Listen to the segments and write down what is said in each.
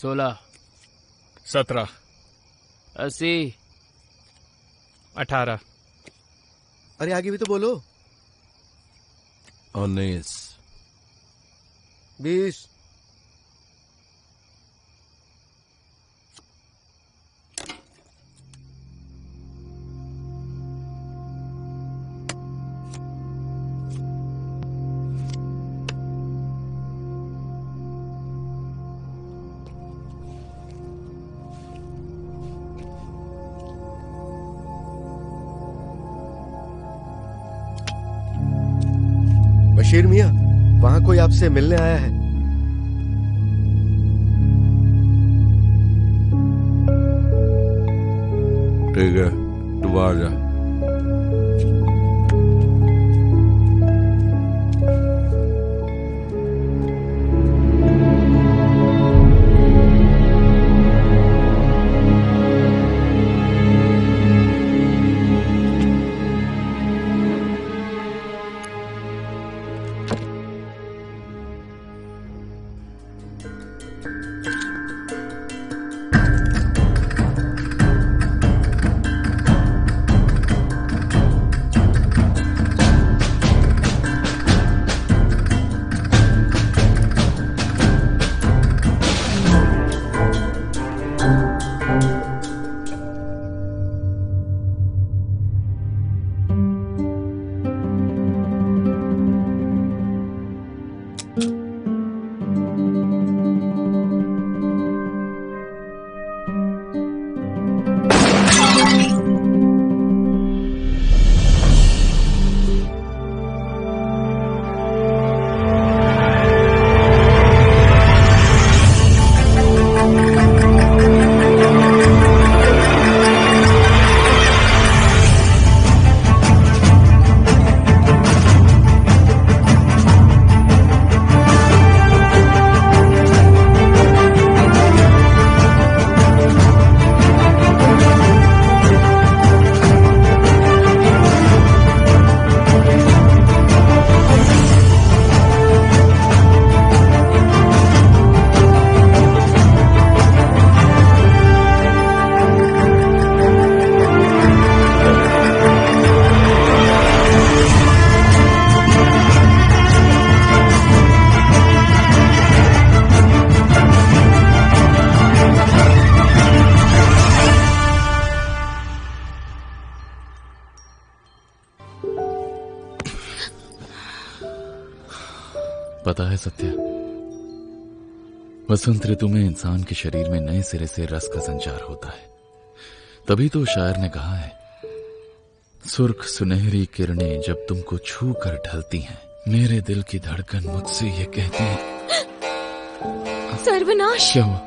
16, 17, 80, 18। अरे आगे भी तो बोलो। 19, 20, बशीर मियां, वहां कोई आपसे मिलने आया है। ठीक है, तू आ जा। पता है सत्या, वसंत ऋतु में इंसान के शरीर में नए सिरे से रस का संचार होता है। तभी तो शायर ने कहा है, सुर्ख सुनहरी किरणें जब तुमको छू कर ढलती हैं, मेरे दिल की धड़कन मुझसे ये कहती है। सर्वनाश! क्या हुआ?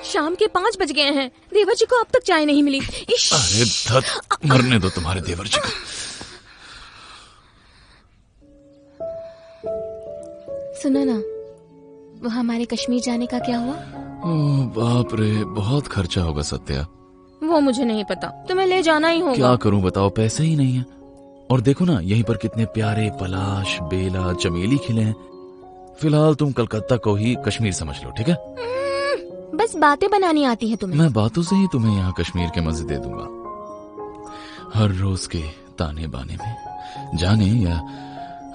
शाम के 5 बज गए हैं, देवर जी को अब तक चाय नहीं मिली। अरे धत, मरने दो तुम्हारे देवर जी को। सुनो ना, वो हमारे कश्मीर जाने का क्या हुआ? ओह बाप रे, बहुत खर्चा होगा सत्या। वो मुझे नहीं पता, तुम्हें ले जाना ही होगा। क्या करूं बताओ, पैसे ही नहीं है। और देखो ना, यहीं पर कितने प्यारे पलाश, बेला, चमेली खिले हैं। फिलहाल तुम कलकत्ता को ही कश्मीर समझ लो, ठीक है? बस बातें बनानी आती है तुम्हें। मैं बातों से ही तुम्हें यहाँ कश्मीर के मजे दे दूंगा। हर रोज के ताने बाने में, जाने या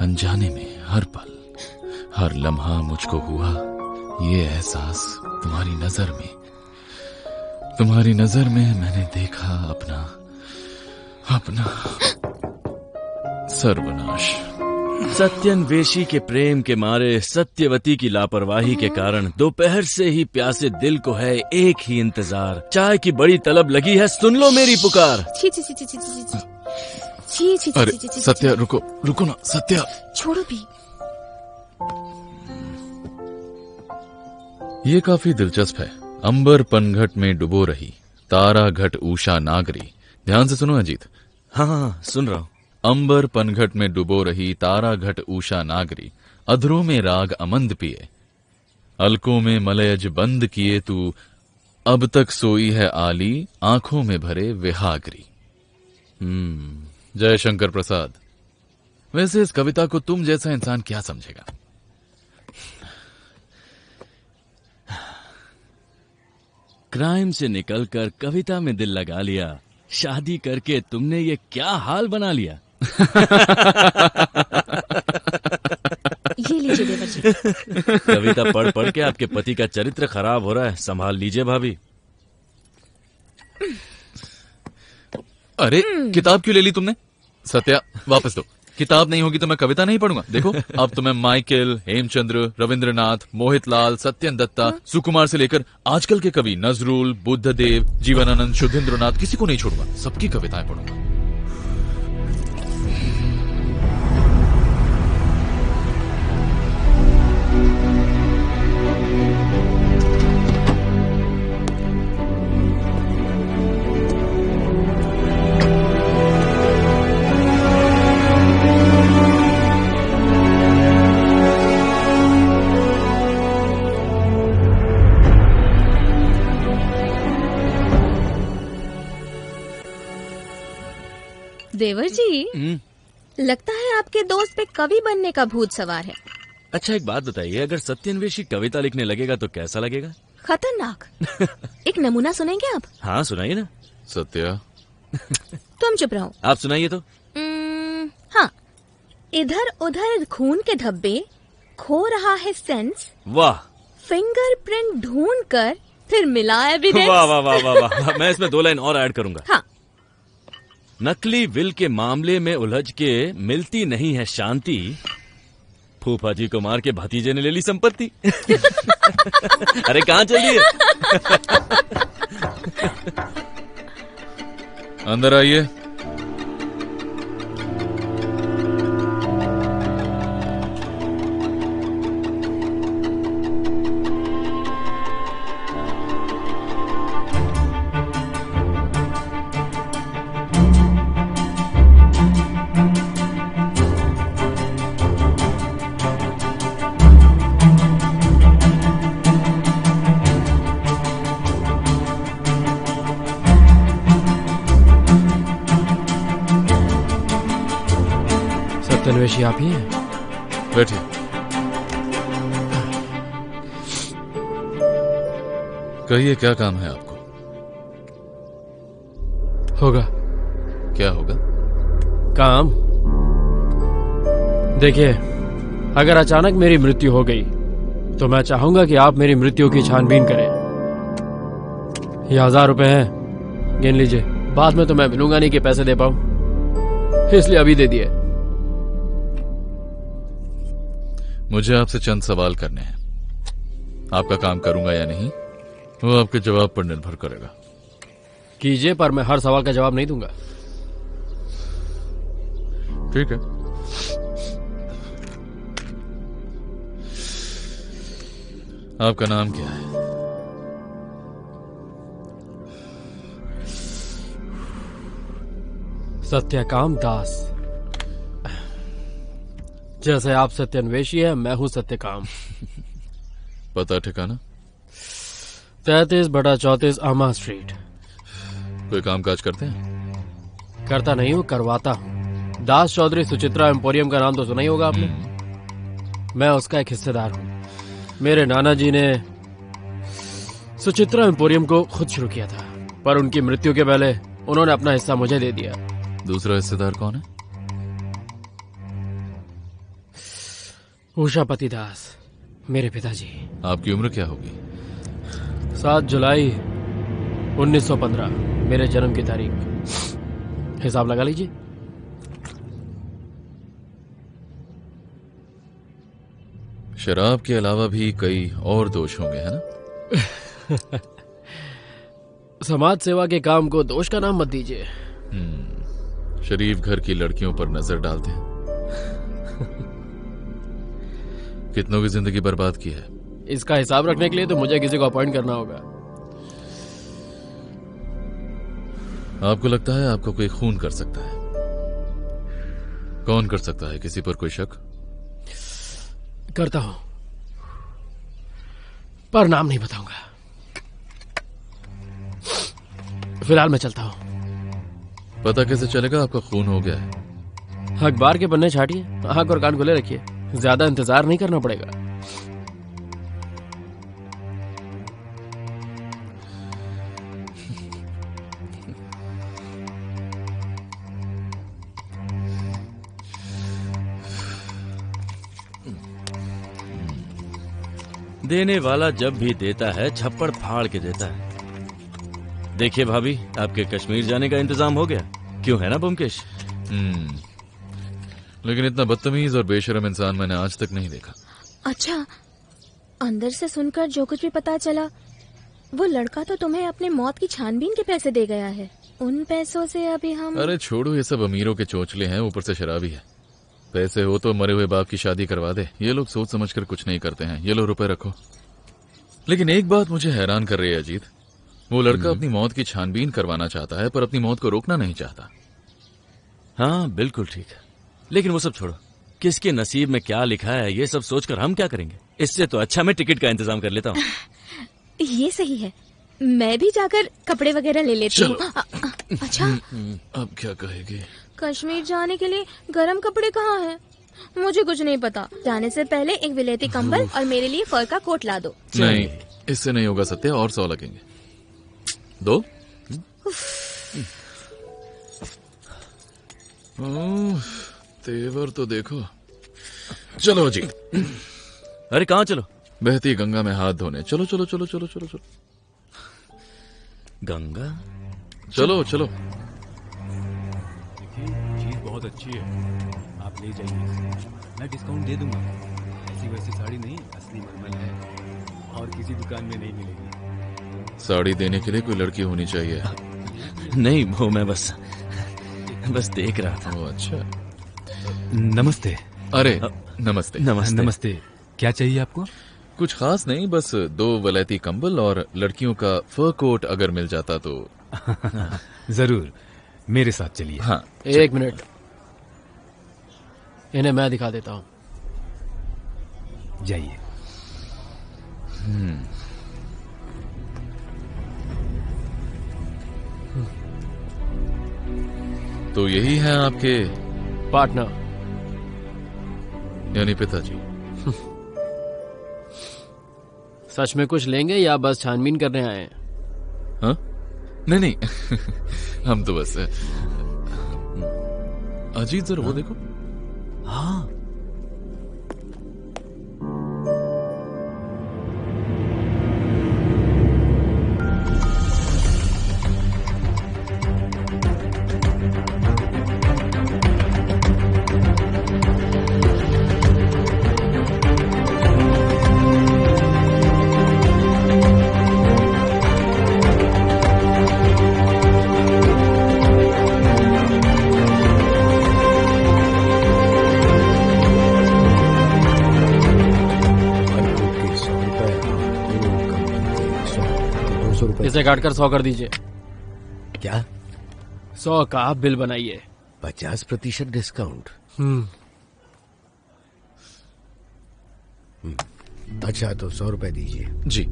अनजाने में, हर पल हर लम्हा मुझको हुआ ये एहसास, तुम्हारी नजर में मैंने देखा अपना सर्वनाश। सत्यन्वेषी के प्रेम के मारे सत्यवती की लापरवाही के कारण दोपहर से ही प्यासे दिल को है एक ही इंतजार, चाय की बड़ी तलब लगी है, सुन लो मेरी पुकार। छी छी छी छी छी छी छी छी। अरे सत्या, रुको ना सत्या। छोड़ो भी। ये काफी दिलचस्प है। अंबर पनघट में डुबो रही, तारा घट उषा नागरी। ध्यान से सुनो अजीत। हाँ, सुन रहा हूँ। अंबर पनघट में डुबो रही, तारा घट उषा नागरी। अधरों में राग अमंद पिए, अलकों में मलयज बंद किए तू। अब तक सोई है आली, आंखों में भरे विहागरी। जय शंकर प्रसाद। वैसे इस कविता को तुम जैसा इंसान क्या समझेगा? क्राइम से निकलकर कविता में दिल लगा लिया, शादी करके तुमने ये क्या हाल बना लिया। ये लीजिए देवर जी। कविता पढ़ पढ़ के आपके पति का चरित्र खराब हो रहा है, संभाल लीजिए भाभी। अरे किताब क्यों ले ली तुमने? सत्या वापस दो। किताब नहीं होगी तो मैं कविता नहीं पढ़ूंगा। देखो अब तो मैं माइकल, हेमचंद्र, रविंद्रनाथ, मोहितलाल, सत्यन दत्ता, सुकुमार से लेकर आजकल के कवि नजरुल, बुद्धदेव, जीवनानंद, शुद्धेंद्रनाथ, किसी को नहीं छोड़ूंगा। सबकी कविताएं पढ़ूंगा। देवर जी, लगता है आपके दोस्त पे कवि बनने का भूत सवार है। अच्छा एक बात बताइए, अगर सत्यन्वेशी कविता लिखने लगेगा तो कैसा लगेगा? खतरनाक। एक नमूना सुनेंगे आप? हाँ सुनाइए ना। सत्या तुम चुप रहो। आप सुनाइए तो। हाँ, इधर उधर खून के धब्बे, खो रहा है सेंस, वाह फिंगरप्रिंट ढूंढ कर फिर मिला एविडेंस। वाह वाह वाह वाह वाह। मैं इसमें 2 लाइन और ऐड करूंगा। हाँ, नकली विल के मामले में उलझ के मिलती नहीं है शांति, फूफा जी को मार के भतीजे ने ले ली संपत्ति। अरे कहाँ चलिए। अंदर आइए। सत्यन्वेशी आप ही हैं? बैठिए। कहिए क्या काम है आपको? होगा। क्या होगा? काम? देखिए, अगर अचानक मेरी मृत्यु हो गई तो मैं चाहूंगा कि आप मेरी मृत्यु की छानबीन करें। ये 1000 रुपए हैं, गिन लीजिए। बाद में तो मैं मिलूंगा नहीं कि पैसे दे पाऊं, इसलिए अभी दे दिए। मुझे आपसे चंद सवाल करने हैं। आपका काम करूंगा या नहीं वो आपके जवाब पर निर्भर करेगा। कीजिए, पर मैं हर सवाल का जवाब नहीं दूंगा। ठीक है। आपका नाम क्या है? सत्यकाम दास। जैसे आप सत्यन्वेशी है, मैं हूं सत्यकाम। पता ठिकाना? 33/34 अमा स्ट्रीट। कोई काम काज करते हैं? करता नहीं हूं, करवाता हूं। दास चौधरी सुचित्रा एम्पोरियम का नाम तो सुना ही होगा आपने। मैं उसका एक हिस्सेदार हूं। मेरे नाना जी ने सुचित्रा एम्पोरियम को खुद शुरू किया था, पर उनकी मृत्यु के पहले उन्होंने अपना हिस्सा मुझे दे दिया। दूसरा हिस्सेदार कौन है? उषापति दास, मेरे पिताजी। आपकी उम्र क्या होगी? 7 जुलाई 1915, मेरे जन्म की तारीख। हिसाब लगा लीजिए। शराब के अलावा भी कई और दोष होंगे, है ना? समाज सेवा के काम को दोष का नाम मत दीजिए। शरीफ घर की लड़कियों पर नजर डालते हैं। कितनों की जिंदगी बर्बाद की है। इसका हिसाब रखने के लिए तो मुझे किसी को अपॉइंट करना होगा। आपको लगता है आपको कोई खून कर सकता है? कौन कर सकता है? किसी पर कोई शक? करता हूं, पर नाम नहीं बताऊंगा। फिलहाल मैं चलता हूं। पता कैसे चलेगा आपका खून हो गया है? अखबार के पन्ने छाटिए, आंख और कान खुले रखिए। ज्यादा इंतजार नहीं करना पड़ेगा। देने वाला जब भी देता है छप्पड़ फाड़ के देता है। देखिए भाभी, आपके कश्मीर जाने का इंतजाम हो गया। क्यों, है ना ब्योमकेश? लेकिन इतना बदतमीज और बेशरम इंसान मैंने आज तक नहीं देखा। अच्छा, अंदर से सुनकर जो कुछ भी पता चला, वो लड़का तो तुम्हें अपने मौत की छानबीन के पैसे दे गया है। उन पैसों से अभी हम... अरे छोड़ो, ये सब अमीरों के चोचले हैं, ऊपर से शराबी है। पैसे हो तो मरे हुए बाप की शादी करवा दे। ये लोग सोच समझकर कुछ नहीं करते हैं। ये लो रुपए रखो। लेकिन एक बात मुझे हैरान कर रही है अजीत, वो लड़का अपनी मौत की छानबीन करवाना चाहता है पर अपनी मौत को रोकना नहीं चाहता। हाँ बिल्कुल ठीक है, लेकिन वो सब छोड़ो। किसके नसीब में क्या लिखा है ये सब सोचकर हम क्या करेंगे? इससे तो अच्छा मैं टिकट का इंतजाम कर लेता हूँ। ये सही है, मैं भी जाकर कपड़े वगैरह ले लेती हूँ। अच्छा, अब क्या कहेगी? कश्मीर जाने के लिए गरम कपड़े कहाँ हैं? मुझे कुछ नहीं पता। जाने से पहले एक विलेती कंबल और मेरे लिए फर का कोट ला दो। नहीं, इससे नहीं होगा सत्य, और 100 लगेंगे। दो? तेवर तो देखो। चलो जी। अरे कहाँ चलो? बहती गंगा में हाथ धोने। चलो चलो चलो चलो चलो चलो। गंगा? चलो चलो। चीज बहुत अच्छी है, आप ले जाइए, मैं डिस्काउंट दे दूंगा। ऐसी वैसी साड़ी नहीं, असली मलमल है और किसी दुकान में नहीं मिलेगी। साड़ी देने के लिए कोई लड़की होनी चाहिए। नहीं, वो मैं बस देख रहा था। ओ अच्छा। नमस्ते। अरे नमस्ते। नमस्ते। नमस्ते, क्या चाहिए आपको? कुछ खास नहीं, बस 2 वलैती कंबल और लड़कियों का फर कोट अगर मिल जाता तो। जरूर, मेरे साथ चलिए। हाँ। एक मिनट, इन्हें मैं दिखा देता हूँ। जाइए। तो यही है आपके पार्टनर। यानी पिताजी? सच में कुछ लेंगे या बस छानबीन करने आए हैं? हाँ? नहीं नहीं हम तो बस। अजीत जरा वो देखो। हाँ, इसे काटकर 100 कर दीजिए। क्या? 100 का बिल बनाइए। 50% डिस्काउंट? अच्छा, तो 100 रुपए दीजिए। जी।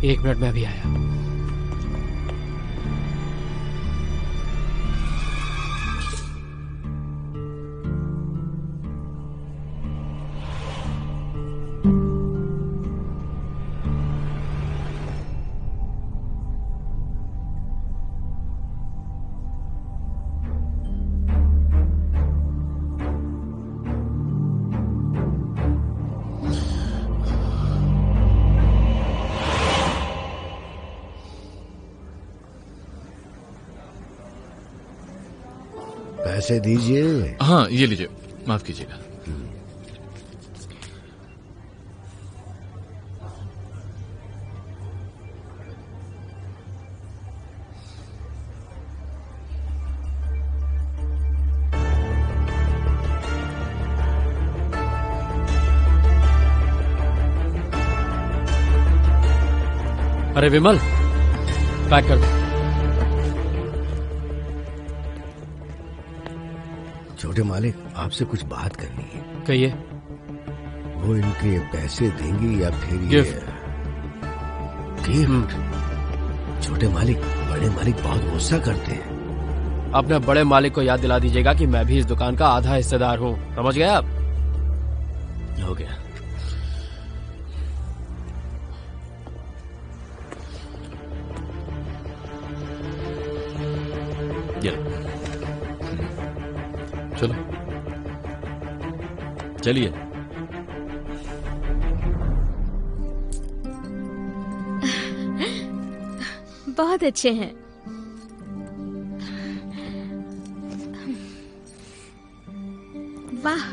1 मिनट में अभी आया। पैसे दीजिए। हाँ ये लीजिए, माफ कीजिएगा। अरे विमल, पैक कर दो। छोटे मालिक, आपसे कुछ बात करनी है। कहिए। वो इनके पैसे देंगे या फिर गिफ्ट? गिफ्ट? छोटे मालिक, बड़े मालिक बहुत गुस्सा करते हैं। अपने बड़े मालिक को याद दिला दीजिएगा कि मैं भी इस दुकान का आधा हिस्सेदार हूँ। समझ गए आप? हो गया। चलो चलिए। बहुत अच्छे हैं। वाह,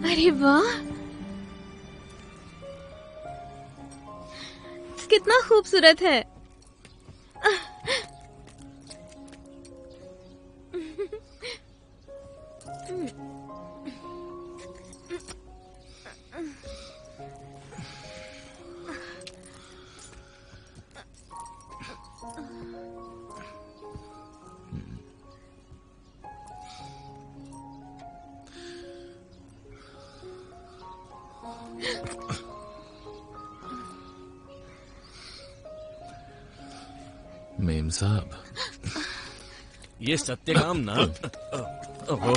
अरे वाह, कितना खूबसूरत है। मेम साहब, ये सत्यकाम ना ओहो।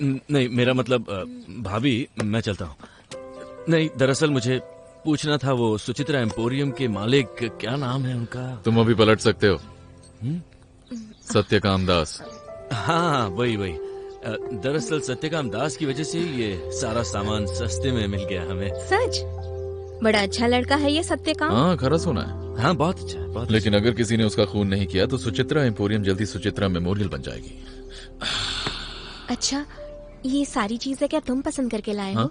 नहीं, मेरा मतलब भाभी, मैं चलता हूँ। नहीं, दरअसल मुझे पूछना था, वो सुचित्रा एम्पोरियम के मालिक, क्या नाम है उनका? तुम अभी पलट सकते हो। सत्यकाम दास। हाँ, वही वही। दरअसल सत्यकाम दास की वजह से ये सारा सामान सस्ते में मिल गया हमें। सच? बड़ा अच्छा लड़का है ये सत्यकाम। हाँ, खरा सुना है। हाँ, बहुत अच्छा है, बहुत लेकिन अगर किसी ने उसका खून नहीं किया तो सुचित्रा एम्पोरियम जल्दी सुचित्रा मेमोरियल बन जाएगी। अच्छा, ये सारी चीजें क्या तुम पसंद करके लाए हो?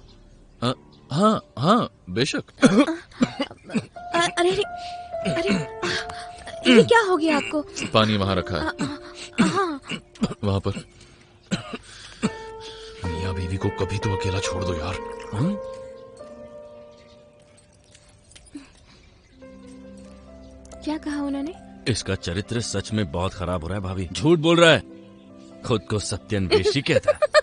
हाँ हाँ, बेशक। अरे अरे अरे, ये क्या हो गया आपको? पानी वहाँ रखा है। हाँ, वहाँ पर। मियाँ बीवी को कभी तो अकेला छोड़ दो यार। क्या कहा उन्होंने? इसका चरित्र सच में बहुत खराब हो रहा है भाभी। झूठ बोल रहा है, खुद को सत्यन्वेषी कहता है।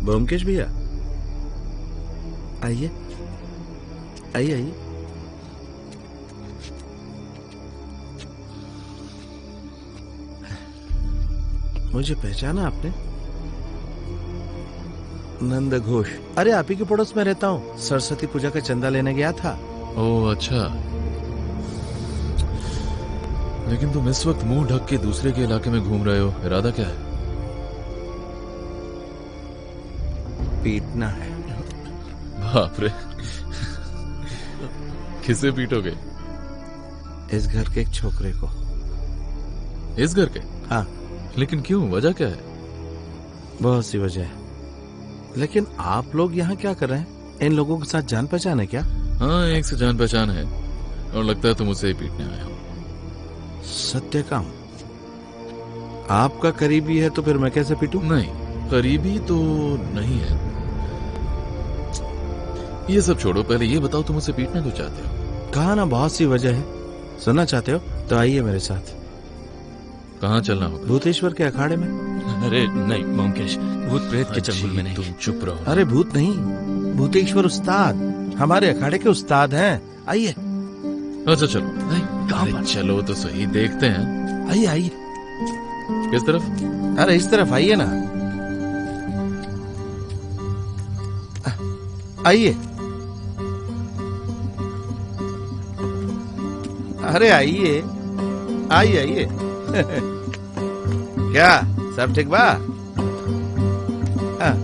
ब्योमकेश भैया, आइए आइए आइए। मुझे पहचाना आपने? नंद घोष। अरे आप ही के पड़ोस में रहता हूँ, सरस्वती पूजा का चंदा लेने गया था। ओह अच्छा, लेकिन तुम इस वक्त मुंह ढक के दूसरे के इलाके में घूम रहे हो, इरादा क्या है? पीटना है। बाप रे, किसे पीटोगे? इस घर के एक छोकरे को। इस घर के? हाँ। लेकिन क्यों, वजह क्या है? बहुत सी वजह है, लेकिन आप लोग यहाँ क्या कर रहे हैं? इन लोगों के साथ जान पहचान है क्या? हाँ, एक से जान पहचान है और लगता है तुम उसे ही पीटने आए हो। सत्यकाम आपका करीबी है तो फिर मैं कैसे पीटूं? नहीं, करीबी तो नहीं है। ये सब छोड़ो, पहले ये बताओ तुम उसे पीटना क्यों चाहते हो? कहा ना, बहुत सी वजह है। सुनना चाहते हो तो आइए मेरे साथ। कहाँ चलना होगा? भूतेश्वर के अखाड़े में। अरे नहीं ब्योमकेश, भूत प्रेत के चंगुल में नहीं। तुम चुप रहो। अरे भूत नहीं, भूतेश्वर उस्ताद हमारे अखाड़े के उस्ताद हैं। आइए। अच्छा चलो। कहाँ पर? चलो तो सही, देखते हैं। आइए आइए। किस तरफ? अरे इस तरफ आइए ना, आइए। अरे आइए आइए आइए। क्या सब ठीक बा? हाँ।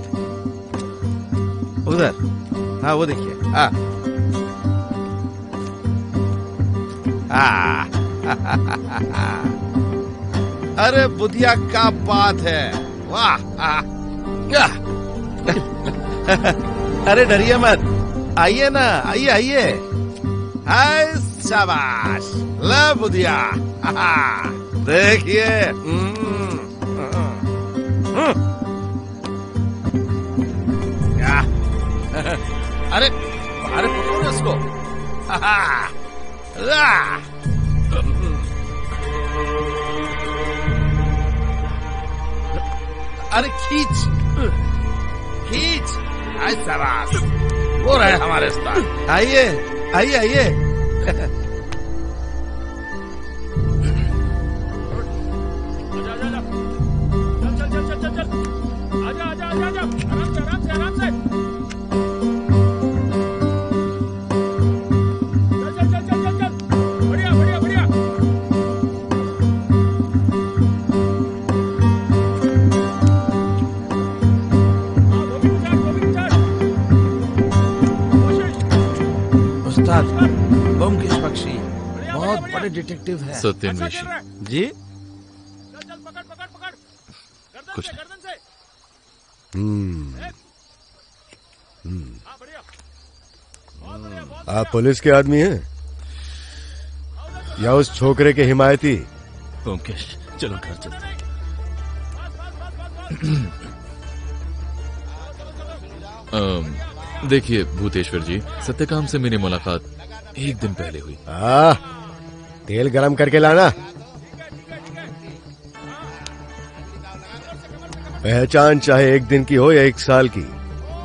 उधर, हाँ वो देखिए। हाँ अरे बुधिया क्या बात है, वाह। क्या? अरे डरिए मत, आइए ना, आइए आइए। हाय शाबाश, ले बुधिया। देखिए। क्या? अरे अरे पकड़ो इसको। अरे खींच खींच। हाय शाबाश, वो रहे हमारे उस्ताद। आइए आइए आइए। उस्ताद ब्योमकेश बख्शी बहुत बड़े डिटेक्टिव हैं। सत्यन वेशी। जी कुछ नहीं। आप पुलिस के आदमी हैं या उस छोकरे के हिमायती? ब्योमकेश चलो घर चलते हैं। देखिए भूतेश्वर जी, सत्यकाम से मेरी मुलाकात एक दिन पहले हुई। तेल गरम करके लाना। पहचान चाहे एक दिन की हो या 1 साल की,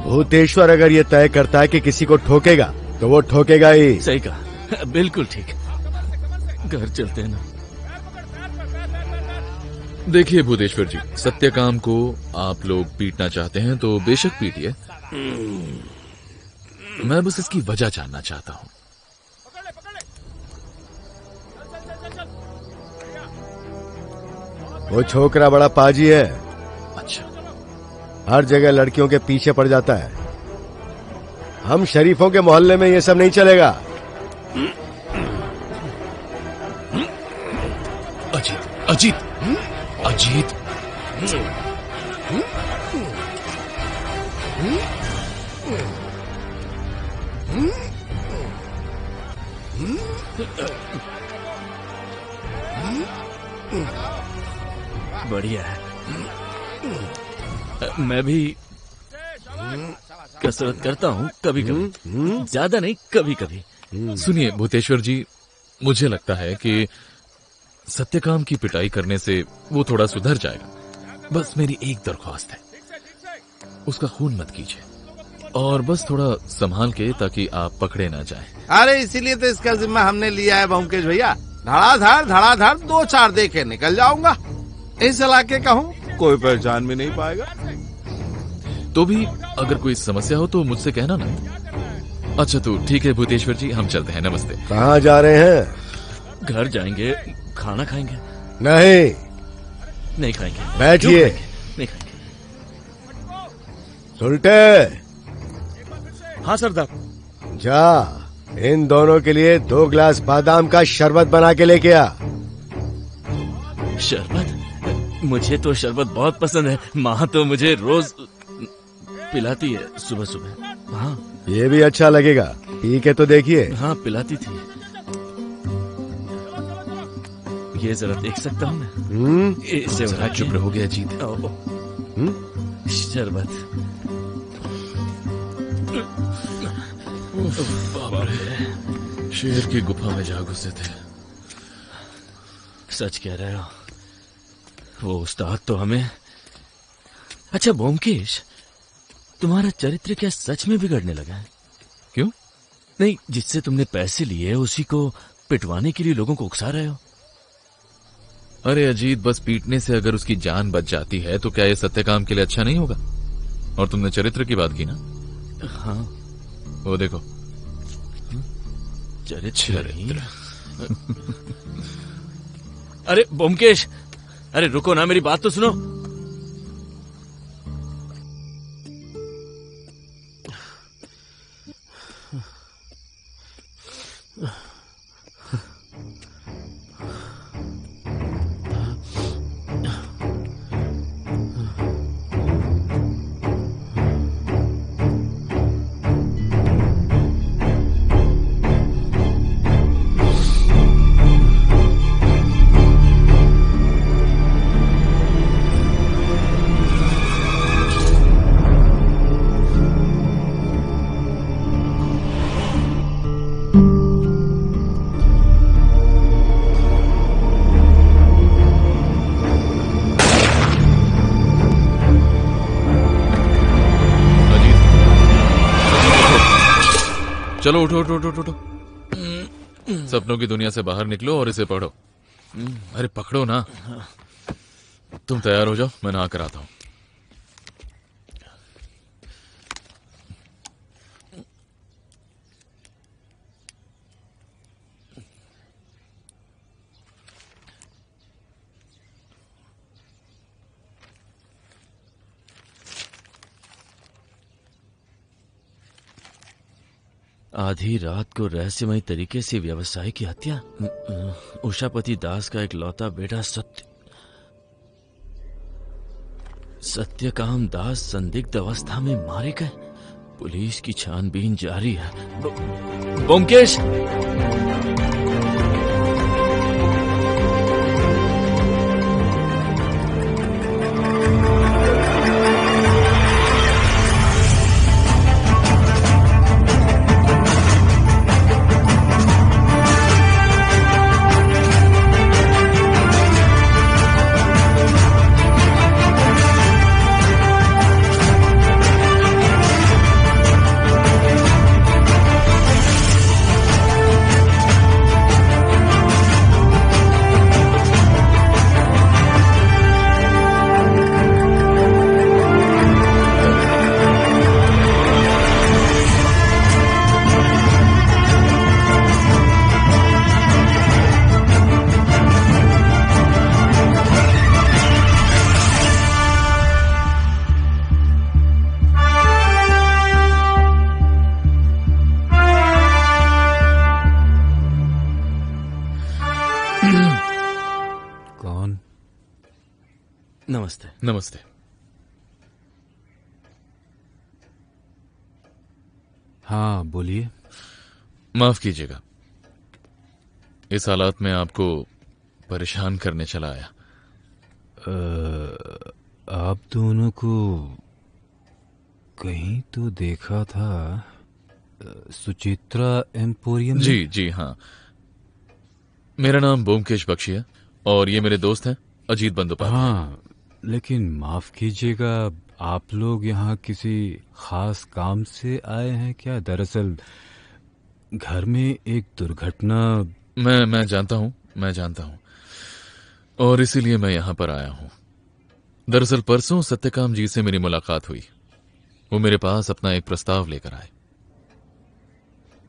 भूतेश्वर अगर ये तय करता है कि किसी को ठोकेगा तो वो ठोकेगा ही। सही कहा, बिल्कुल ठीक। घर चलते हैं ना। देखिए भूतेश्वर जी, सत्यकाम को आप लोग पीटना चाहते हैं तो बेशक पीटिए। मैं बस इसकी वजह जानना चाहता हूं। वो छोकरा बड़ा पाजी है, अच्छा, हर जगह लड़कियों के पीछे पड़ जाता है। हम शरीफों के मोहल्ले में ये सब नहीं चलेगा। अजीत अजीत अजीत, बढ़िया है। मैं भी कसरत करता हूँ कभी कभी, ज्यादा नहीं, कभी कभी। सुनिए भूतेश्वर जी, मुझे लगता है कि सत्यकाम की पिटाई करने से वो थोड़ा सुधर जाएगा। बस मेरी एक दरख्वास्त है, उसका खून मत कीजिए और बस थोड़ा संभाल के, ताकि आप पकड़े ना जाएं। अरे इसीलिए तो इसका जिम्मा हमने लिया है ब्योमकेश भैया। धड़ाधड़ 2-4 देखे निकल जाऊंगा। इस इलाके का हूँ, कोई पहचान भी नहीं पाएगा। तो भी अगर कोई समस्या हो तो मुझसे कहना ना। अच्छा तो ठीक है भूतेश्वर जी, हम चलते हैं। नमस्ते। कहाँ जा रहे हैं? घर जाएंगे, खाना खाएंगे। नहीं खाएंगे। बैठिए। नहीं खाएंगे। सुलटे, हाँ सरदार। जा इन दोनों के लिए 2 गिलास बादाम का शरबत बना के लेके आ। शरबत? मुझे तो शरबत बहुत पसंद है। माँ तो मुझे रोज पिलाती है सुबह सुबह। हाँ ये भी अच्छा लगेगा, पी के तो देखिए। हाँ पिलाती थी। ये जरा देख सकता हूँ मैं? इसे जरा चुप रहोगे अजीत। शरबत। शेर की गुफा में जा घुसे थे। सच कह रहे हो, वो उस्ताद तो हमें। अच्छा ब्योमकेश, तुम्हारा चरित्र क्या सच में बिगड़ने लगा है? क्यों? नहीं, जिससे तुमने पैसे लिए उसी को पिटवाने के लिए लोगों को उकसा रहे हो। अरे अजीत, बस पीटने से अगर उसकी जान बच जाती है तो क्या ये सत्यकाम के लिए अच्छा नहीं होगा? और तुमने चरित्र की बात की ना? हाँ वो देखो, चरित्र। अरे ब्योमकेश, अरे रुको ना, मेरी बात तो सुनो। चलो उठो उठो उठो उठो। सपनों की दुनिया से बाहर निकलो और इसे पढ़ो। अरे पकड़ो ना। तुम तैयार हो जाओ, मैं नहा कर आता हूं। आधी रात को रहस्यमय तरीके से व्यवसाय की हत्या। उषापति दास का इकलौता बेटा सत्यकाम दास संदिग्ध अवस्था में मारे गए। पुलिस की छानबीन जारी है। ब्योमकेश, कौन? नमस्ते। नमस्ते। हाँ बोलिए। माफ कीजिएगा, इस हालात में आपको परेशान करने चला आया। आप दोनों को कहीं तो देखा था। सुचित्रा एम्पोरियम। जी जी हाँ, मेरा नाम ब्योमकेश बख्शी है और ये मेरे दोस्त हैं अजीत बंदोपाध्याय। हाँ, लेकिन माफ कीजिएगा, आप लोग यहाँ किसी खास काम से आए हैं क्या? दरअसल घर में एक दुर्घटना। मैं जानता हूँ और इसीलिए मैं यहाँ पर आया हूँ। दरअसल परसों सत्यकाम जी से मेरी मुलाकात हुई। वो मेरे पास अपना एक प्रस्ताव लेकर आए।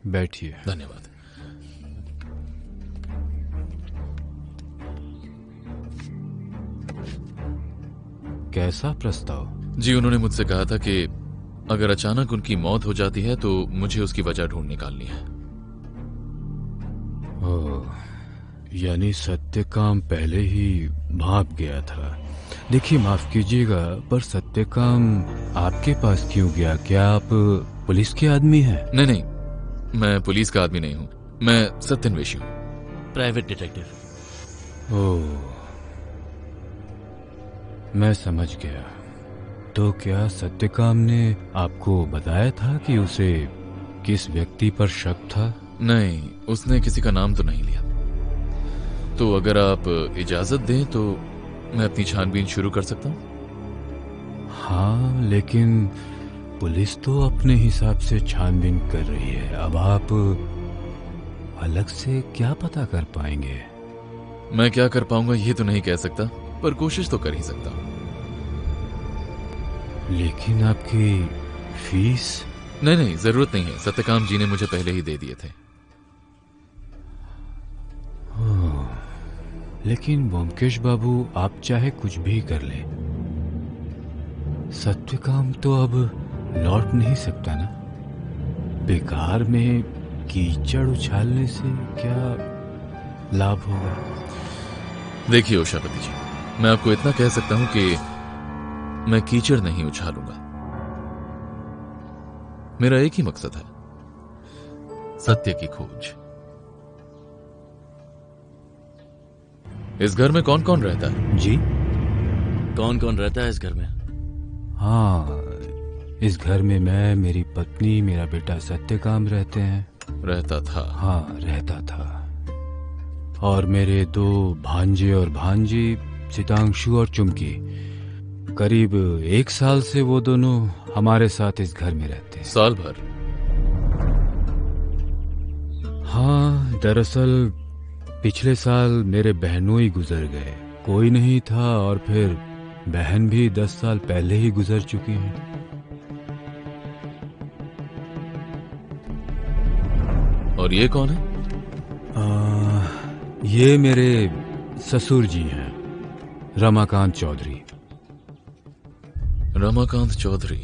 बैठिए। धन्यवाद। कैसा प्रस्ताव? जी, उन्होंने मुझसे कहा था कि अगर अचानक उनकी मौत हो जाती है तो मुझे उसकी वजह ढूंढ निकालनी है। यानी सत्यकाम पहले ही भाग गया था। देखिए, माफ कीजिएगा, पर सत्यकाम आपके पास क्यों गया? क्या आप पुलिस के आदमी हैं? नहीं, मैं पुलिस का आदमी नहीं हूँ। मैं सत्यान्वेषी हूँ, प्राइवेट डिटेक्टिव। ओह, मैं समझ गया। तो क्या सत्यकाम ने आपको बताया था कि उसे किस व्यक्ति पर शक था? नहीं, उसने किसी का नाम तो नहीं लिया। तो अगर आप इजाजत दें तो मैं अपनी छानबीन शुरू कर सकता हूँ। हाँ, लेकिन पुलिस तो अपने हिसाब से छानबीन कर रही है। अब आप अलग से क्या पता कर पाएंगे? मैं क्या कर पाऊंगा ये तो नहीं कह सकता, पर कोशिश तो कर ही सकता हूँ। लेकिन आपकी फीस? नहीं, जरूरत नहीं है। सत्यकाम जी ने मुझे पहले ही दे दिए थे। लेकिन ब्योमकेश बाबू, आप चाहे कुछ भी कर ले, सत्यकाम तो अब लौट नहीं सकता ना। बेकार में कीचड़ उछालने से क्या लाभ होगा? देखिए उषापति जी, मैं आपको इतना कह सकता हूं कि मैं कीचड़ नहीं उछालूंगा। मेरा एक ही मकसद है, सत्य की खोज। इस घर में कौन कौन रहता है? जी, कौन कौन रहता है इस घर में? हाँ, इस घर में मैं, मेरी पत्नी, मेरा बेटा सत्यकाम रहते हैं। रहता था? हाँ, रहता था। और मेरे 2 भांजे और भांजी, सितांशु और चुमकी। करीब 1 साल से वो दोनों हमारे साथ इस घर में रहते हैं। साल भर? हाँ, दरअसल पिछले साल मेरे बहनों ही गुजर गए, कोई नहीं था, और फिर बहन भी 10 साल पहले ही गुजर चुकी है। और ये कौन है? ये मेरे ससुर जी हैं, रमाकांत चौधरी। रमाकांत चौधरी।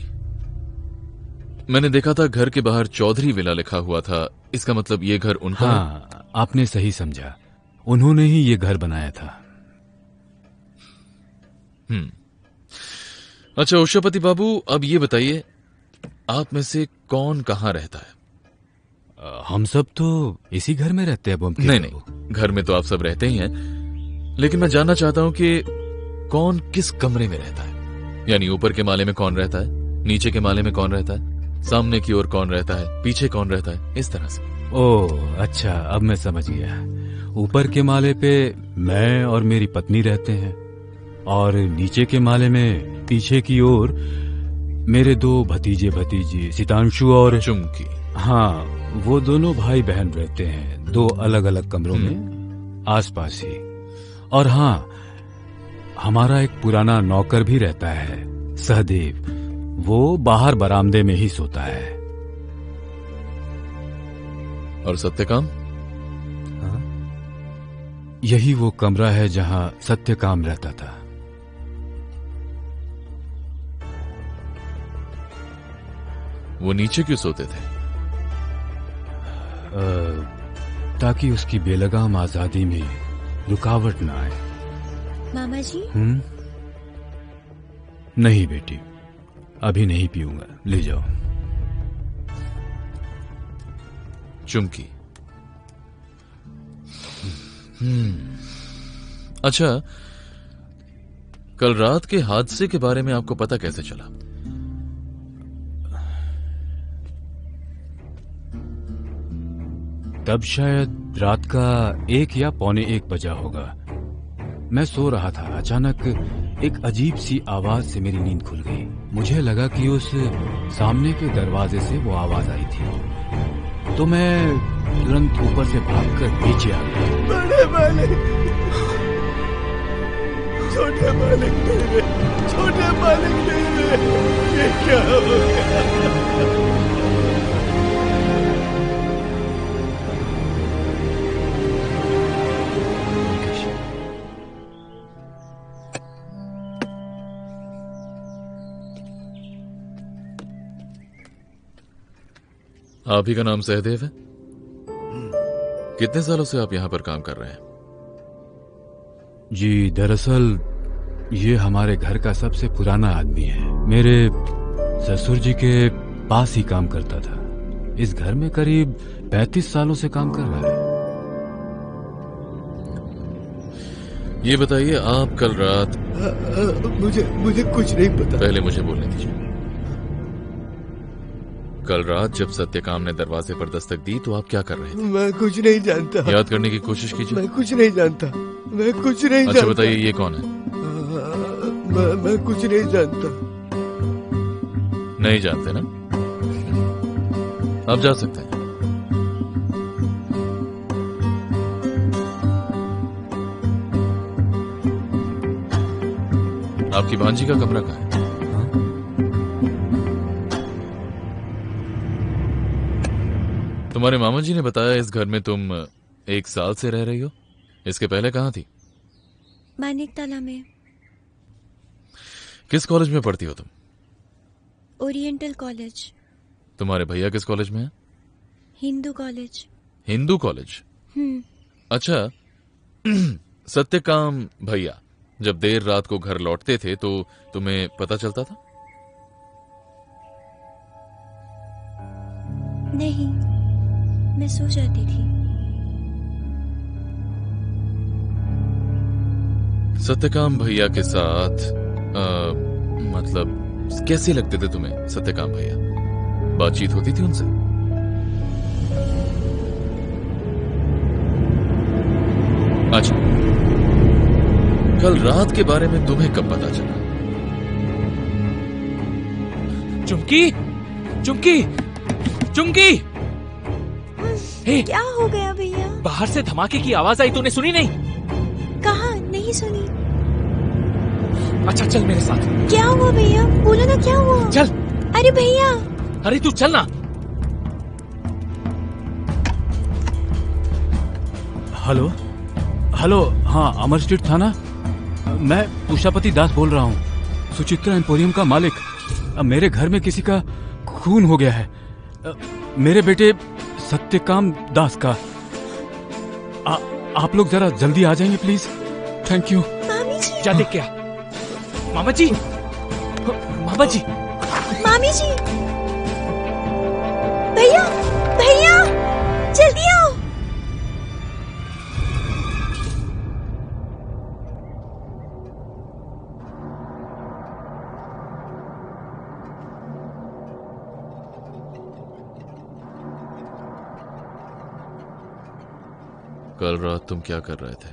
मैंने देखा था घर के बाहर चौधरी विला लिखा हुआ था, इसका मतलब ये घर उनका है? हाँ, आपने सही समझा, उन्होंने ही ये घर बनाया था। अच्छा उषापति बाबू, अब ये बताइए, आप में से कौन कहाँ रहता है? हम सब तो इसी घर में रहते हैं बम्पटी। नहीं, घर में तो आप सब रहते ही हैं, लेकिन मैं जानना चाहता हूं कि कौन किस कमरे में रहता है। यानी ऊपर के माले में कौन रहता है, नीचे के माले में कौन रहता है, सामने की ओर कौन रहता है, पीछे कौन रहता है, इस तरह से। ओह अच्छा, अब मैं समझ गया। ऊपर के माले पे मैं और मेरी पत्नी रहते हैं, और नीचे के माले में पीछे की ओर मेरे 2 भतीजे भतीजी सितांशु और चुमकी। हाँ, वो दोनों भाई बहन रहते हैं 2 अलग अलग कमरों में, आसपास ही। और हाँ, हमारा एक पुराना नौकर भी रहता है, सहदेव, वो बाहर बरामदे में ही सोता है। और सत्यकाम? यही वो कमरा है जहां सत्यकाम रहता था। वो नीचे क्यों सोते थे? ताकि उसकी बेलगाम आजादी में रुकावट ना आए। मामा जी, नहीं बेटी, अभी नहीं पीऊंगा, ले जाओ। चुमकी। अच्छा, कल रात के हादसे के बारे में आपको पता कैसे चला? तब शायद रात का 1 या पौने 1 बजा होगा। मैं सो रहा था, अचानक एक अजीब सी आवाज से मेरी नींद खुल गई। मुझे लगा कि उस सामने के दरवाजे से वो आवाज आई थी, तो मैं तुरंत ऊपर से भागकर नीचे आ गया। बड़े मालिक, छोटे मालिक नहीं रे, छोटे मालिक नहीं रे, ये क्या हो गया? आप ही का नाम सहदेव है? कितने सालों से आप यहां पर काम कर रहे हैं? जी, दरअसल ये हमारे घर का सबसे पुराना आदमी है। मेरे ससुर जी के पास ही काम करता था। इस घर में करीब 35 सालों से काम कर रहा है। ये बताइए, आप कल रात... मुझे कुछ नहीं पता। पहले मुझे बोलने दीजिए। कल रात जब सत्यकाम ने दरवाजे पर दस्तक दी तो आप क्या कर रहे थे? मैं कुछ नहीं जानता। याद करने की कोशिश कीजिए। मैं कुछ नहीं जानता, मैं कुछ नहीं जानता। अच्छा बताइए, ये कौन है? मैं कुछ नहीं जानता। नहीं जानते ना? आप जा सकते हैं। आपकी भांजी का कमरा कहाँ है? तुम्हारे मामा जी ने बताया इस घर में तुम 1 साल से रह रही हो। इसके पहले कहाँ थी? मानिक ताला में। किस कॉलेज में पढ़ती हो तुम? Oriental college. तुम्हारे भैया किस कॉलेज में है? हिंदू कॉलेज। हिंदू कॉलेज? अच्छा, सत्यकाम भैया जब देर रात को घर लौटते थे तो तुम्हें पता चलता था? नहीं, मैं सो जाती थी। सत्यकाम भैया के साथ मतलब कैसे लगते थे तुम्हें सत्यकाम भैया? बातचीत होती थी उनसे? अच्छा, कल रात के बारे में तुम्हें कब पता चला? चुमकी, चुमकी, चुमकी! हे, क्या हो गया भैया? बाहर से धमाके की आवाज आई, तूने सुनी नहीं? कहाँ? नहीं सुनी। अच्छा चल मेरे साथ। क्या हुआ भैया? बोलो ना क्या हुआ? चल। अरे भैया। अरे तू चल ना। हेलो हेलो, हाँ अमर स्ट्रीट थाना। मैं उषापति दास बोल रहा हूँ, सुचित्रा एम्पोरियम का मालिक। मेरे घर में किसी का खून हो गया है, मेरे बेटे सत्यकाम दास का। आप लोग जरा जल्दी आ जाएंगे प्लीज। Thank you. मामी जी। जा देख क्या। मामा जी, मामा जी, मामी जी, भैया भैया जल्दी आओ। कल रात तुम क्या कर रहे थे?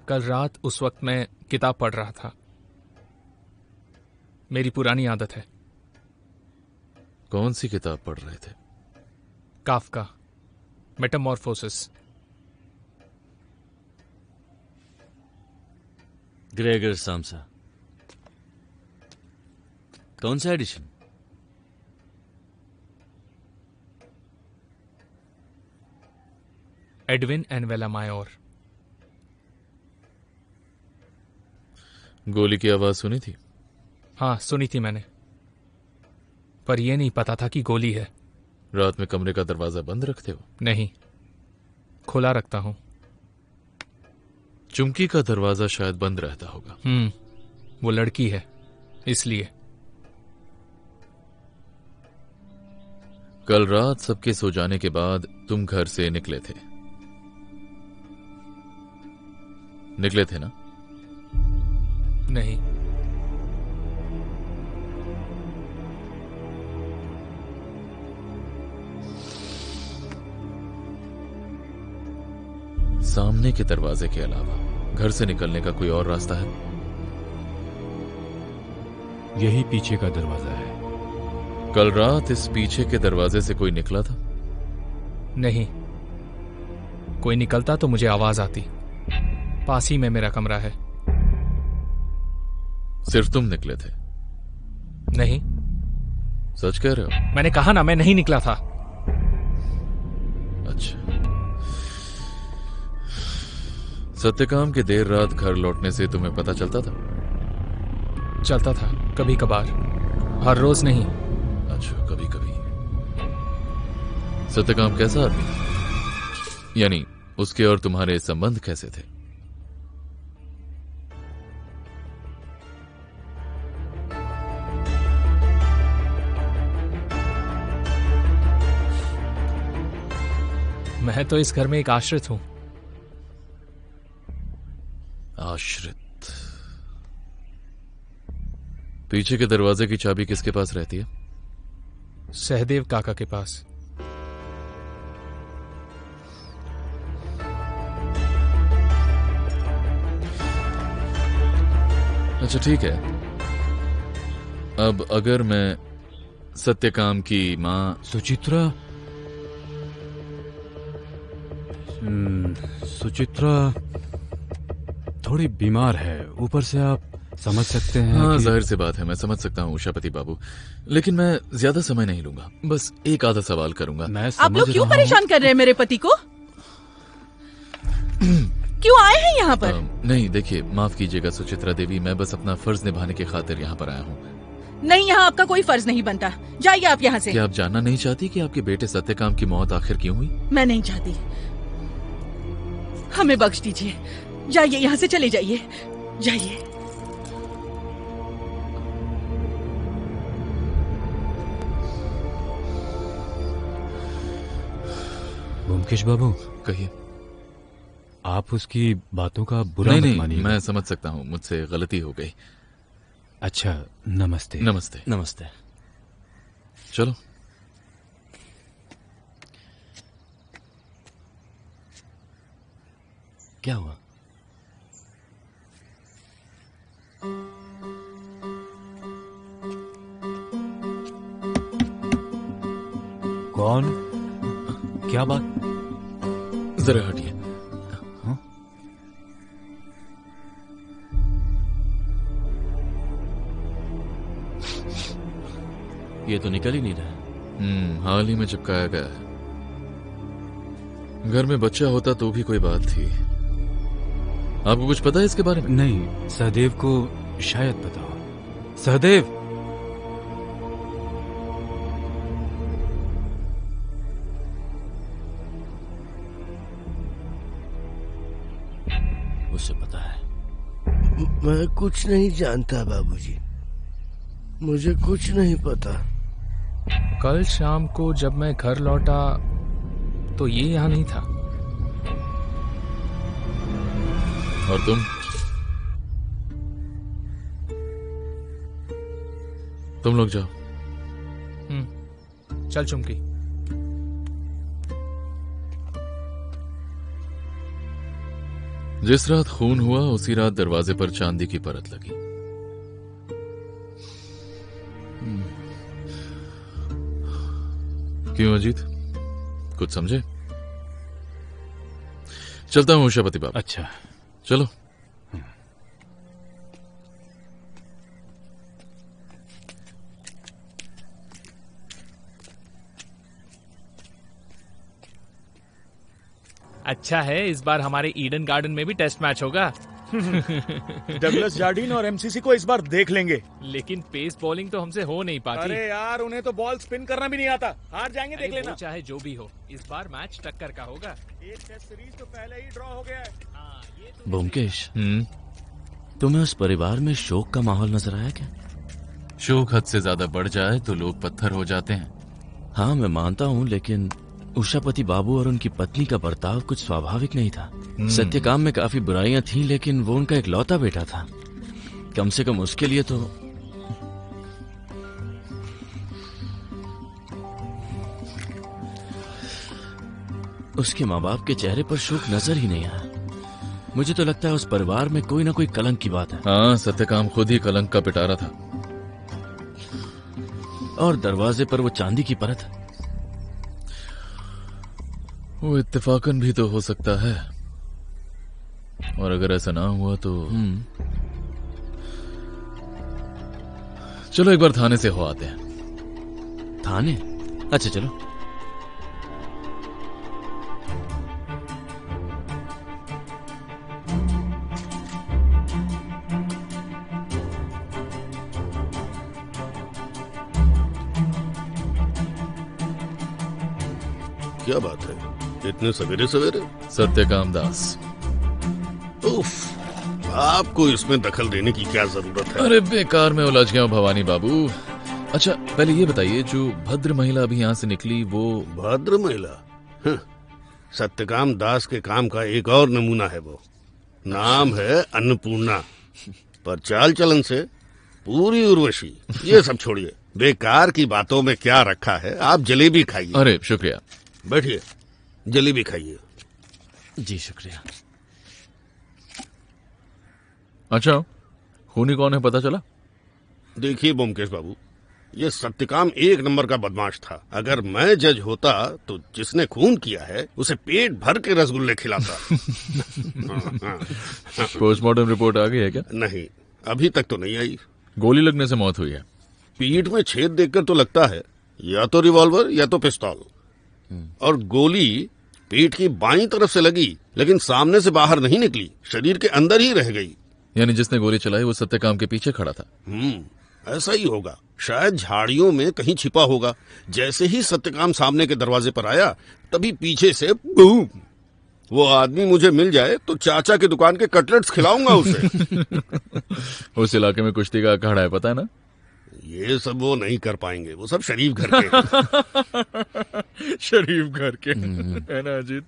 कल रात उस वक्त मैं किताब पढ़ रहा था। मेरी पुरानी आदत है। कौन सी किताब पढ़ रहे थे? Kafka, Metamorphosis. ग्रेगर सामसा। कौन सा एडिशन? एडविन एंड वेला मायोर। गोली की आवाज सुनी थी? हाँ सुनी थी मैंने, पर यह नहीं पता था कि गोली है। रात में कमरे का दरवाजा बंद रखते हो? नहीं, खुला रखता हूं। चुमकी का दरवाजा शायद बंद रहता होगा। वो लड़की है इसलिए। कल रात सबके सो जाने के बाद तुम घर से निकले थे ना? नहीं। सामने के दरवाजे के अलावा घर से निकलने का कोई और रास्ता है? यही पीछे का दरवाजा है। कल रात इस पीछे के दरवाजे से कोई निकला था? नहीं, कोई निकलता तो मुझे आवाज आती। पास ही में मेरा कमरा है। सिर्फ तुम निकले थे? नहीं। सच कह रहे हो? मैंने कहा ना, मैं नहीं निकला था। अच्छा। सत्यकाम के देर रात घर लौटने से तुम्हें पता चलता था? चलता था, कभी कभार, हर रोज नहीं। अच्छा, कभी कभी। सत्यकाम कैसा आदमी था? यानी उसके और तुम्हारे संबंध कैसे थे? मैं तो इस घर में एक आश्रित हूं। आश्रित? पीछे के दरवाजे की चाबी किसके पास रहती है? सहदेव काका के पास। अच्छा ठीक है। अब अगर मैं सत्यकाम की मां सुचित्रा थोड़ी बीमार है, ऊपर से आप समझ सकते हैं। हाँ कि... जाहिर सी बात है, मैं समझ सकता हूँ उषापति बाबू, लेकिन मैं ज्यादा समय नहीं लूंगा, बस एक आधा सवाल करूंगा। आप लोग क्यों परेशान कर रहे हैं मेरे पति को? क्यों आए हैं यहाँ पर? नहीं देखिए, माफ कीजिएगा सुचित्रा देवी, मैं बस अपना फर्ज निभाने की खातिर यहाँ पर आया हूँ। नहीं, यहाँ आपका कोई फर्ज नहीं बनता। जाइए आप यहाँ से। क्या आप जानना नहीं चाहती कि आपके बेटे सत्यकाम की मौत आखिर क्यों हुई? मैं नहीं चाहती, हमें बख्श दीजिए। जाइए यहाँ से, चले जाइए, जाइए। ब्योमकेश बाबू, कहिए। आप उसकी बातों का बुरा मत मानिए। मैं समझ सकता हूँ, मुझसे गलती हो गई। अच्छा, नमस्ते। नमस्ते। नमस्ते। चलो। क्या हुआ? कौन? क्या बात? जरा हटिए। हाँ? ये तो निकल ही नहीं रहा। हाल ही में चिपकाया गया है। घर में बच्चा होता तो भी कोई बात थी। आपको कुछ पता है इसके बारे में? नहीं, सहदेव को शायद पता हो। सहदेव, उसे पता है। मैं कुछ नहीं जानता बाबूजी, मुझे कुछ नहीं पता। कल शाम को जब मैं घर लौटा तो ये यहाँ नहीं था। और तुम? तुम लोग जाओ। चल चुमकी। जिस रात खून हुआ उसी रात दरवाजे पर चांदी की परत लगी। क्यों अजीत, कुछ समझे? चलता हूं उषापति बाबा। अच्छा, चलो। अच्छा है, इस बार हमारे ईडन गार्डन में भी टेस्ट मैच होगा। डगलस जार्डीन और एमसीसी को इस बार देख लेंगे। लेकिन पेस बॉलिंग तो हमसे हो नहीं पाती। अरे यार, उन्हें तो बॉल स्पिन करना भी नहीं आता। हार जाएंगे, देख लेना। चाहे जो भी हो, इस बार मैच टक्कर का होगा। एक टेस्ट सीरीज तो पहले ही ड्रॉ हो गया है। ब्योमकेश, तुम्हें उस परिवार में शोक का माहौल नजर आया क्या? शोक हद से ज्यादा बढ़ जाए तो लोग पत्थर हो जाते हैं। हाँ, मैं मानता हूँ, लेकिन उषापति बाबू और उनकी पत्नी का बर्ताव कुछ स्वाभाविक नहीं था। सत्यकाम में काफी बुराइयां थीं, लेकिन वो उनका इकलौता बेटा था। कम से कम उसके लिए तो उसके माँ बाप के चेहरे पर शोक नजर ही नहीं आया। मुझे तो लगता है उस परिवार में कोई ना कोई कलंक की बात है। हाँ, सत्यकाम खुद ही कलंक का पिटारा था। और दरवाजे पर वो चांदी की परत। वो इत्तेफाकन भी तो हो सकता है, और अगर ऐसा ना हुआ तो चलो एक बार थाने से हो आते हैं। थाने? अच्छा चलो। क्या बात है, इतने सवेरे सवेरे? सत्यकाम दास। उफ, आपको इसमें दखल देने की क्या जरूरत है? अरे बेकार में उलझ गया हूं भवानी बाबू। अच्छा पहले ये बताइए, जो भद्र महिला अभी यहाँ से निकली वो? भद्र महिला? सत्यकाम दास के काम का एक और नमूना है वो। नाम है अन्नपूर्णा, पर चाल चलन से पूरी उर्वशी। ये सब छोड़िए, बेकार की बातों में क्या रखा है। आप जलेबी खाइए। अरे शुक्रिया। बैठिए, जलेबी खाइए। जी शुक्रिया। अच्छा, खूनी कौन है पता चला? देखिए ब्योमकेश बाबू, ये सत्यकाम एक नंबर का बदमाश था। अगर मैं जज होता तो जिसने खून किया है उसे पेट भर के रसगुल्ले खिलाता। पोस्टमार्टम रिपोर्ट आ गई है क्या? नहीं, अभी तक तो नहीं आई। गोली लगने से मौत हुई है। पीठ में छेद देखकर तो लगता है या तो रिवॉल्वर या तो पिस्तौल। और गोली पेट की बाईं तरफ से लगी, लेकिन सामने से बाहर नहीं निकली, शरीर के अंदर ही रह गई। यानी जिसने गोली चलाई वो सत्यकाम के पीछे खड़ा था। ऐसा ही होगा, शायद झाड़ियों में कहीं छिपा होगा। जैसे ही सत्यकाम सामने के दरवाजे पर आया, तभी पीछे से बूम। वो आदमी मुझे मिल जाए तो चाचा की दुकान के कटलेट्स खिलाऊंगा उसे। उस इलाके में कुश्ती का अखाड़ा है, पता है ना? ये सब वो नहीं कर पाएंगे, वो सब शरीफ घर के। शरीफ घर के है ना अजीत?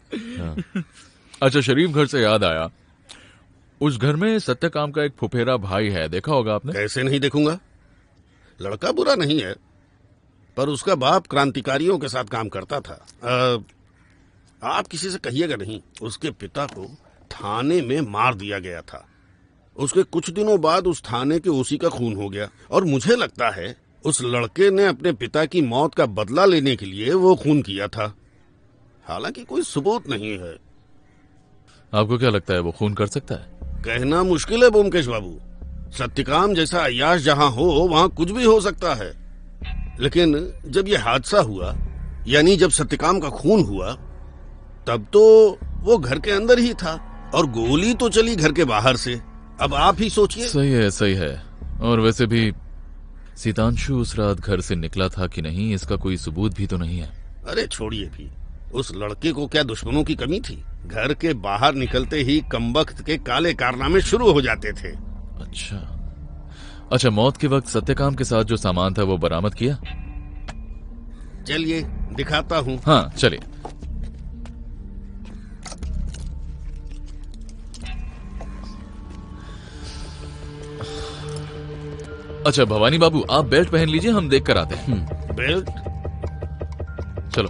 अच्छा, शरीफ घर से याद आया, उस घर में सत्यकाम का एक फुफेरा भाई है, देखा होगा आपने? कैसे नहीं देखूंगा, लड़का बुरा नहीं है, पर उसका बाप क्रांतिकारियों के साथ काम करता था। आप किसी से कहिएगा नहीं, उसके पिता को थाने में मार दिया गया था। उसके कुछ दिनों बाद उस थाने के ओसी का खून हो गया, और मुझे लगता है उस लड़के ने अपने पिता की मौत का बदला लेने के लिए वो खून किया था। हालांकि कोई सबूत नहीं है। आपको क्या लगता है वो खून कर सकता है? कहना मुश्किल है ब्योमकेश बाबू। सत्यकाम जैसा अय्याश जहां हो वहां कुछ भी हो सकता है। लेकिन जब ये हादसा हुआ, यानी जब सत्यकाम का खून हुआ, तब तो वो घर के अंदर ही था और गोली तो चली घर के बाहर से। अब आप ही सोचिए। सही है, सही है। और वैसे भी सीतांशु उस रात घर से निकला था कि नहीं, इसका कोई सबूत भी तो नहीं है। अरे छोड़िए भी, उस लड़के को क्या दुश्मनों की कमी थी? घर के बाहर निकलते ही कमबख्त के काले कारनामे शुरू हो जाते थे। अच्छा, मौत के वक्त सत्यकाम के साथ जो सामान था वो बरामद किया? चलिए दिखाता हूँ। हाँ चलिए। अच्छा भवानी बाबू, आप बेल्ट पहन लीजिए, हम देख कर आते हैं। बेल्ट? चलो।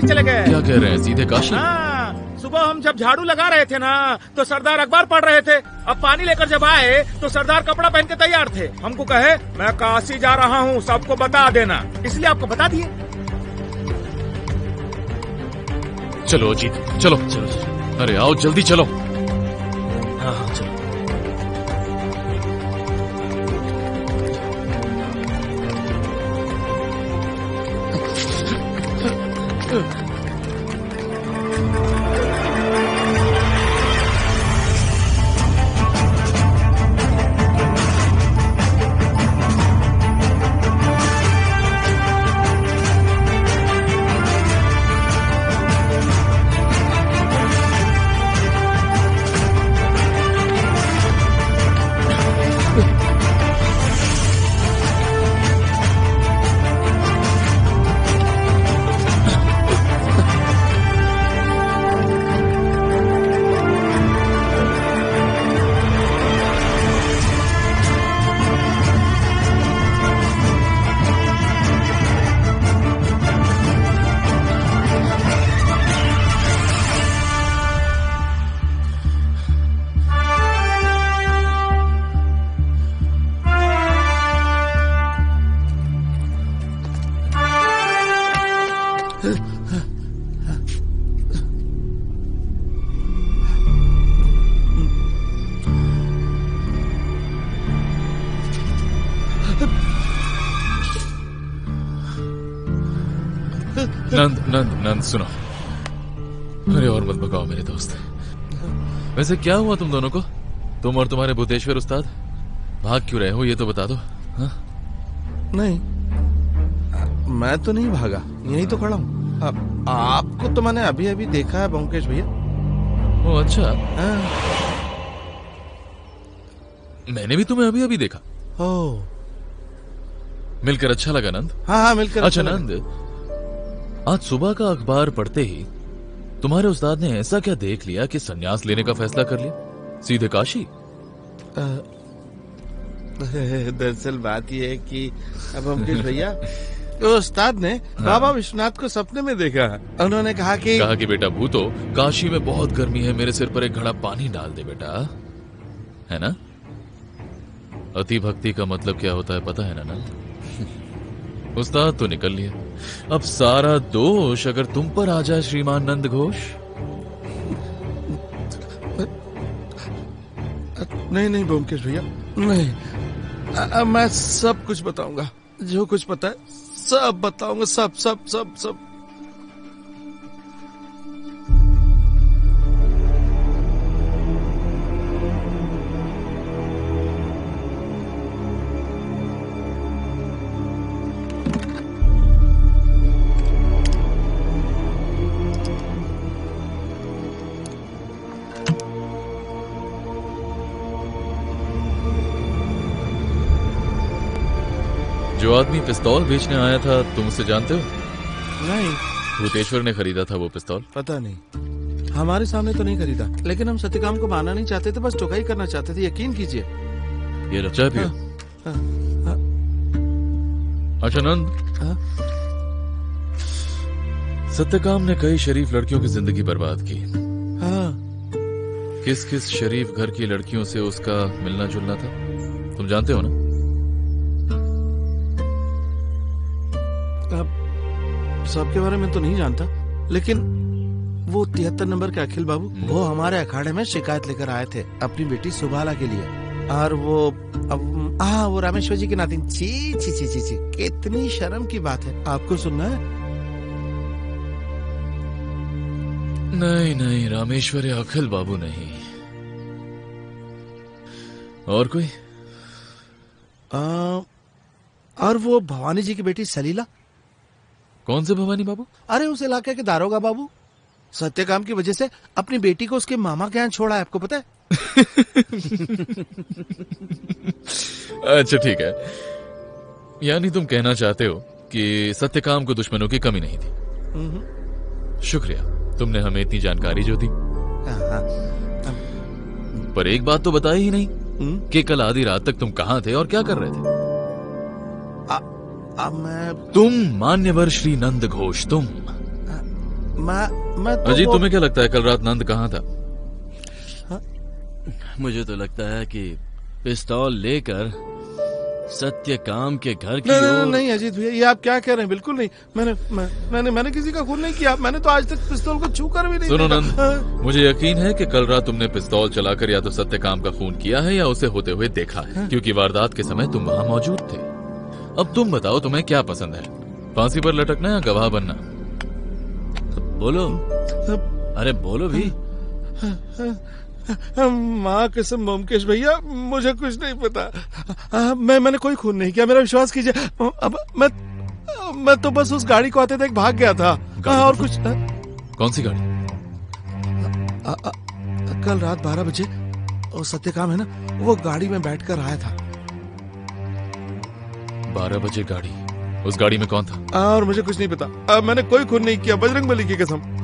चले गए। क्या कह रहे हैं, सीधे काशी? हाँ, सुबह हम जब झाड़ू लगा रहे थे ना, तो सरदार अखबार पढ़ रहे थे। अब पानी लेकर जब आए तो सरदार कपड़ा पहन के तैयार थे। हमको कहे मैं काशी जा रहा हूँ, सबको बता देना, इसलिए आपको बता दिए। चलो अजीत, चलो चलो। अरे आओ जल्दी चलो। हाँ चलो। नंद नंद नंद सुनो। अरे और मत भगाओ मेरे दोस्त। वैसे क्या हुआ तुम दोनों को? तुम और तुम्हारे भूतेश्वर उस्ताद भाग क्यों रहे हो, ये तो बता दो। हाँ? नहीं, मैं तो नहीं भागा, यही तो खड़ा हूँ। आपको तो मैंने अभी अभी देखा है ब्योमकेश भैया। ओ अच्छा। मैंने भी तुम्हें अभी अभी देखा। ओ, मिलकर अच्छा लगा नंद। हाँ मिलकर अच्छा नंद, आज सुबह का अखबार पढ़ते ही तुम्हारे उस्ताद ने ऐसा क्या देख लिया कि संन्यास लेने का फैसला कर लिया, सीधे काशी? दरअसल बात यह है कि अब ब्योमकेश भैया, उस्ताद ने बाबा विश्वनाथ को सपने में देखा। उन्होंने कहा कि बेटा भूतो, काशी में बहुत गर्मी है, मेरे सिर पर एक घड़ा पानी डाल दे बेटा, है ना? अति भक्ति का मतलब क्या होता है पता है ना नंद? उस्ताद तो निकल लिए, अब सारा दोष अगर तुम पर आ जाए श्रीमान नंद घोष। नहीं ब्योमकेश भैया, नहीं, मैं सब कुछ बताऊंगा, जो कुछ पता है सब बताऊंगा, सब सब सब सब। जो आदमी पिस्तौल बेचने आया था तुम उसे जानते हो? नहीं, भूतेश्वर ने खरीदा था वो पिस्तौल। पता नहीं, हमारे सामने तो नहीं खरीदा, लेकिन हम सत्यकाम को मारना नहीं चाहते थे, बस टोकाई करना चाहते थे, यकीन कीजिए। ये लो चाय पियो। अच्छा नंद, सत्यकाम ने कई शरीफ लड़कियों की जिंदगी बर्बाद की। किस किस शरीफ घर की लड़कियों से उसका मिलना जुलना था तुम जानते हो ना? सबके बारे में तो नहीं जानता, लेकिन वो 73 नंबर के अखिल बाबू, वो हमारे अखाड़े में शिकायत लेकर आए थे अपनी बेटी सुबाला के लिए। और वो रामेश्वर जी की नातिन। छी छी छी छी छी, कितनी शर्म की बात है। आपको सुनना है? नहीं नहीं, रामेश्वर या अखिल बाबू नहीं। और कोई? और वो भवानी जी की बेटी सलीला। कौन से भवानी बाबू? अरे उस इलाके के दारोगा बाबू, सत्यकाम की वजह से अपनी बेटी को उसके मामा के यहाँ छोड़ा है, आपको पता है? अच्छा ठीक है, यानी तुम कहना चाहते हो कि सत्यकाम को दुश्मनों की कमी नहीं थी। शुक्रिया, तुमने हमें इतनी जानकारी जो दी। पर एक बात तो बताई ही नहीं कि कल आधी रात तक तुम कहाँ थे और क्या कर रहे थे? तुम मान्यवर श्री नंद घोष, तुम। मैं तो अजीत, तुम्हें क्या लगता है कल रात नंद कहाँ था? मुझे तो लगता है कि पिस्तौल लेकर सत्यकाम के घर की नहीं अजीत भैया, ये आप क्या कह रहे हैं? बिल्कुल नहीं, मैंने किसी का खून नहीं किया। मैंने तो आज तक पिस्तौल को छूकर भी नहीं। सुनो नंद, मुझे यकीन है कि कल रात तुमने पिस्तौल चलाकर या तो सत्यकाम का खून किया है या उसे होते हुए देखा है, क्योंकि वारदात के समय तुम वहां मौजूद थे। अब तुम बताओ, तुम्हें क्या पसंद है, फांसी पर लटकना या गवाह बनना? बोलो, अरे बोलो भी। माँ कसम मोमकेश भैया, मुझे कुछ नहीं पता। मैंने कोई खून नहीं किया, मेरा विश्वास कीजिए। अब मैं तो बस उस गाड़ी को आते देख भाग गया था। और कुछ। कौन सी गाड़ी? कल रात 12 बजे और सत्यकाम है ना, वो गाड़ी में बैठकर आया था। 12 बजे गाड़ी? उस गाड़ी में कौन था? और मुझे कुछ नहीं पता। मैंने कोई खून नहीं किया, बजरंगबली की कसम।